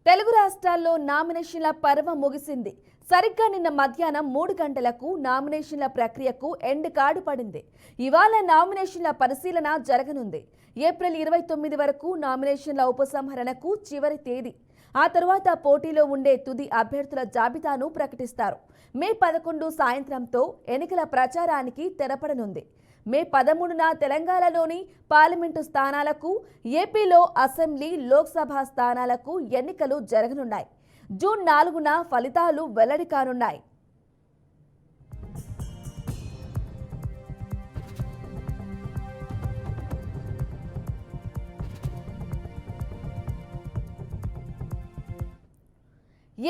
తెలుగు రాష్ట్రాల్లో నామినేషన్ల పర్వం ముగిసింది. సరిగ్గా నిన్న మధ్యాహ్నం 3 గంటలకు నామినేషన్ల ప్రక్రియకు ఎండ్ కార్డు పడింది. ఇవాళ నామినేషన్ల పరిశీలన జరగనుంది. ఏప్రిల్ 29 వరకు నామినేషన్ల ఉపసంహరణకు చివరి తేదీ. ఆ తర్వాత పోటీలో ఉండే తుది అభ్యర్థుల జాబితాను ప్రకటిస్తారు. మే 11 సాయంత్రంతో ఎన్నికల ప్రచారానికి తెరపడనుంది. మే 13న తెలంగాణలోని పార్లమెంటు స్థానాలకు, ఏపీలో అసెంబ్లీ, లోక్సభ స్థానాలకు ఎన్నికలు జరగనున్నాయి. జూన్ 4న ఫలితాలు వెల్లడి కానున్నాయి.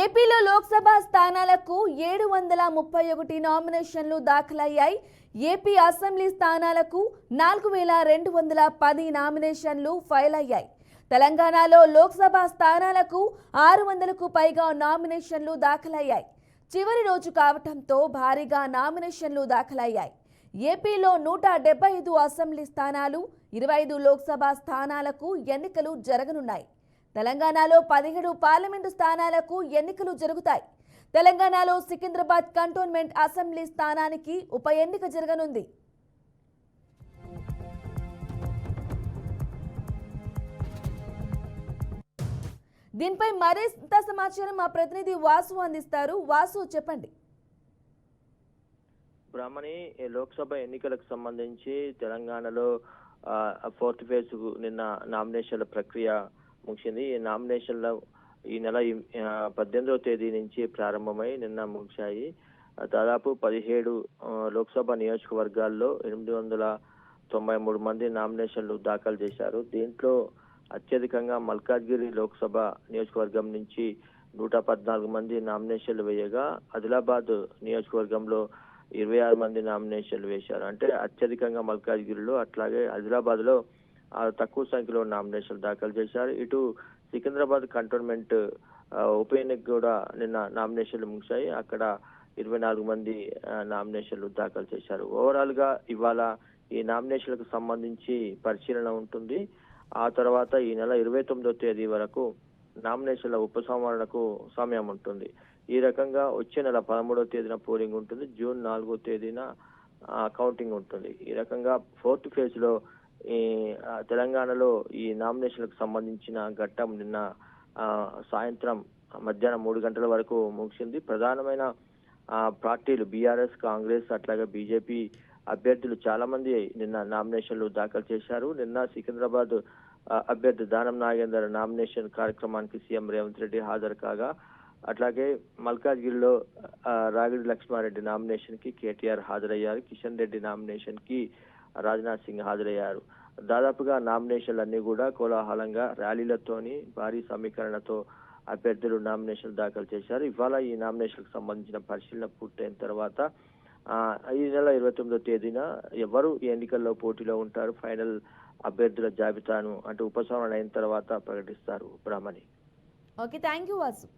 ఏపీలో లోక్సభ స్థానాలకు 731 నామినేషన్లు దాఖలయ్యాయి. ఏపీ అసెంబ్లీ స్థానాలకు 4210 నామినేషన్లు ఫైల్ అయ్యాయి. తెలంగాణలో లోక్సభ స్థానాలకు 600కు పైగా నామినేషన్లు దాఖలయ్యాయి. చివరి రోజు కావటంతో భారీగా నామినేషన్లు దాఖలయ్యాయి. ఏపీలో 175 అసెంబ్లీ స్థానాలు, 25 లోక్సభ స్థానాలకు ఎన్నికలు జరగనున్నాయి. తెలంగాణలో 17 పార్లమెంటు స్థానాలకు ఎన్నికలు జరుగుతాయి. తెలంగాణలో సికింద్రాబాద్ కంటోన్మెంట్ అసెంబ్లీ స్థానానికి ఉప ఎన్నిక జరగనుంది. దీనిపై మరింత సమాచారం మా ప్రతినిధి వాసు అందిస్తారు. వాసు, చెప్పండి. బ్రాహ్మణి, లోక్సభ ఎన్నికలకు సంబంధించి తెలంగాణలో 4th ఫేజ్ నిన్న నామినేషన్ల ప్రక్రియ ముగిసింది. ఈ నామినేషన్లు ఈ నెల 18వ తేదీ నుంచి ప్రారంభమై నిన్న ముగిశాయి. దాదాపు 17 లోక్సభ నియోజకవర్గాల్లో 893 మంది నామినేషన్లు దాఖలు చేశారు. దీంట్లో అత్యధికంగా మల్కాజ్గిరి లోక్సభ నియోజకవర్గం నుంచి 114 మంది నామినేషన్లు వేయగా, ఆదిలాబాద్ నియోజకవర్గంలో 26 మంది నామినేషన్లు వేశారు. అంటే అత్యధికంగా మల్కాజ్గిరిలో, అట్లాగే ఆదిలాబాద్ లో తక్కువ సంఖ్యలో నామినేషన్లు దాఖలు చేశారు. ఇటు సికింద్రాబాద్ కంటోన్మెంట్ ఉప ఎన్నిక కూడా నిన్న నామినేషన్లు ముగిశాయి. అక్కడ 24 మంది నామినేషన్లు దాఖలు చేశారు. ఓవరాల్ గా ఇవాళ ఈ నామినేషన్లకు సంబంధించి పరిశీలన ఉంటుంది. ఆ తర్వాత ఈ నెల 29వ తేదీ వరకు నామినేషన్ల ఉపసంహరణకు సమయం ఉంటుంది. ఈ రకంగా వచ్చే నెల 13వ తేదీన పోలింగ్ ఉంటుంది. జూన్ 4వ తేదీన కౌంటింగ్ ఉంటుంది. ఈ రకంగా 4th ఫేజ్ లో ఈ తెలంగాణలో ఈ నామినేషన్లకు సంబంధించిన ఘట్టం నిన్న సాయంత్రం మధ్యాహ్నం 3 గంటల వరకు ముగిసింది. ప్రధానమైన పార్టీలు బీఆర్ఎస్, కాంగ్రెస్, అట్లాగే బీజేపీ అభ్యర్థులు చాలా మంది నిన్న నామినేషన్లు దాఖలు చేశారు. నిన్న సికింద్రాబాద్ అభ్యర్థి దానం నాగేందర్ నామినేషన్ కార్యక్రమానికి సీఎం రేవంత్ రెడ్డి హాజరు కాగా, అట్లాగే మల్కాజ్గిరిలో రాగిడి లక్ష్మారెడ్డి నామినేషన్ కి కేటీఆర్ హాజరయ్యారు. కిషన్ రెడ్డి నామినేషన్ కి రాజ్నాథ్ సింగ్ హాజరయ్యారు. దాదాపుగా నామినేషన్లన్నీ కూడా కోలాహలంగా ర్యాలీలతోని, భారీ సమీకరణతో అభ్యర్థులు నామినేషన్లు దాఖలు చేశారు. ఇవాళ ఈ నామినేషన్లకు సంబంధించిన పరిశీలన పూర్తయిన తర్వాత ఈ నెల 29వ తేదీన ఎవరు ఈ ఎన్నికల్లో పోటీలో ఉంటారు, ఫైనల్ అభ్యర్థుల జాబితాను అంటే ఉపసంహరణ అయిన తర్వాత ప్రకటిస్తారు. Brahmani. Okay, thank you Vasu.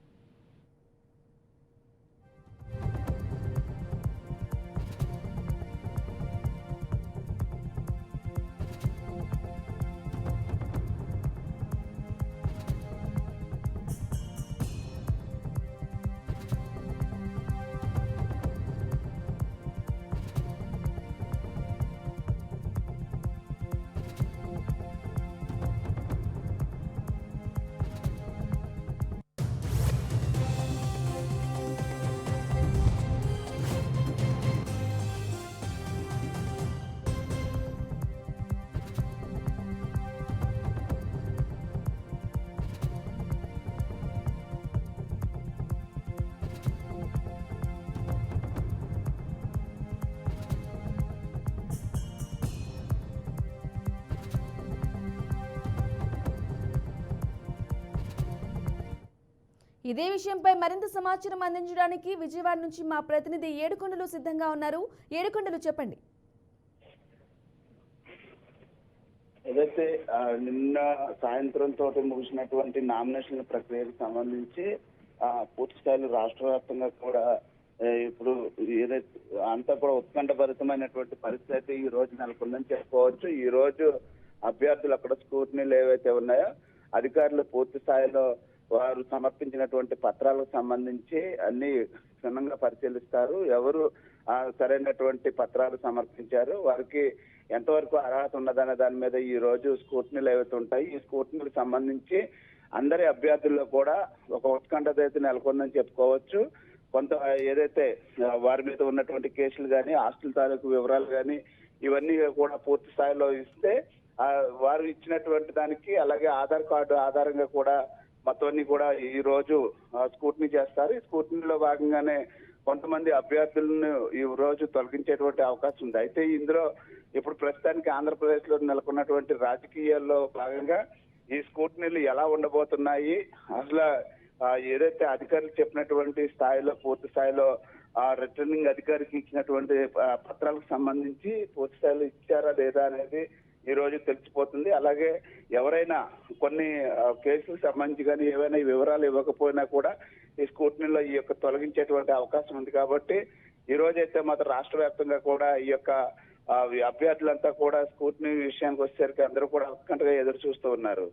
ఇదే విషయంపై మరింత సమాచారం అందించడానికి విజయవాడ నుంచి మా ప్రతినిధి ఏడుకొండలు సిద్ధంగా ఉన్నారు. ఏడుకొండలు, చెప్పండి. ఏదైతే నిన్న సాయంత్రంతో ముగిసినటువంటి నామినేషన్ల ప్రక్రియకు సంబంధించి పూర్తి స్థాయిలో రాష్ట్ర వ్యాప్తంగా కూడా ఇప్పుడు ఏదైతే అంతా కూడా ఉత్కంఠభరితమైనటువంటి పరిస్థితి ఈ రోజు నెలకొందని చెప్పుకోవచ్చు. ఈ రోజు అభ్యర్థులు అక్కడ స్క్రూటినీలు ఏవైతే ఉన్నాయో అధికారులు పూర్తి స్థాయిలో వారు సమర్పించినటువంటి పత్రాలకు సంబంధించి అన్ని క్షుణ్ణంగా పరిశీలిస్తారు. ఎవరు సరైనటువంటి పత్రాలు సమర్పించారు, వారికి ఎంతవరకు అర్హత ఉన్నదనే దాని మీద ఈ రోజు స్క్రూటినీలు ఏవైతే ఉంటాయి, ఈ స్క్రూటినీకి సంబంధించి అందరి అభ్యర్థుల్లో కూడా ఒక ఉత్కంఠత అయితే నెలకొందని చెప్పుకోవచ్చు. కొంత ఏదైతే వారి మీద ఉన్నటువంటి కేసులు కానీ, హాస్టల్ తాలూకు వివరాలు కానీ ఇవన్నీ కూడా పూర్తి స్థాయిలో ఇస్తే వారు ఇచ్చినటువంటి దానికి అలాగే ఆధార్ కార్డు ఆధారంగా కూడా మొత్తాన్ని కూడా ఈ రోజు స్క్రూటినీ చేస్తారు. ఈ స్క్రూటినీలో భాగంగానే కొంతమంది అభ్యర్థులను ఈ రోజు తొలగించేటువంటి అవకాశం ఉంది. అయితే ఇందులో ఇప్పుడు ప్రస్తుతానికి ఆంధ్రప్రదేశ్ లో నెలకొన్నటువంటి రాజకీయాల్లో భాగంగా ఈ స్క్రూటినీలు ఎలా ఉండబోతున్నాయి, అసలు ఏదైతే అధికారులు చెప్పినటువంటి స్థాయిలో పూర్తి స్థాయిలో రిటర్నింగ్ అధికారికి ఇచ్చినటువంటి పత్రాలకు సంబంధించి పూర్తి స్థాయిలో ఇచ్చారా లేదా అనేది ఈ రోజు తెలిసిపోతుంది. అలాగే ఎవరైనా కొన్ని కేసులకు సంబంధించి కానీ ఏవైనా వివరాలు ఇవ్వకపోయినా కూడా ఈ స్క్రూటినీలో ఈ యొక్క తొలగించేటువంటి అవకాశం ఉంది. కాబట్టి ఈ రోజైతే మాత్రం రాష్ట్ర వ్యాప్తంగా కూడా ఈ యొక్క అభ్యర్థులంతా కూడా స్క్రూటినీ విషయానికి వచ్చేసరికి అందరూ కూడా ఉత్కంఠగా ఎదురు చూస్తూ ఉన్నారు.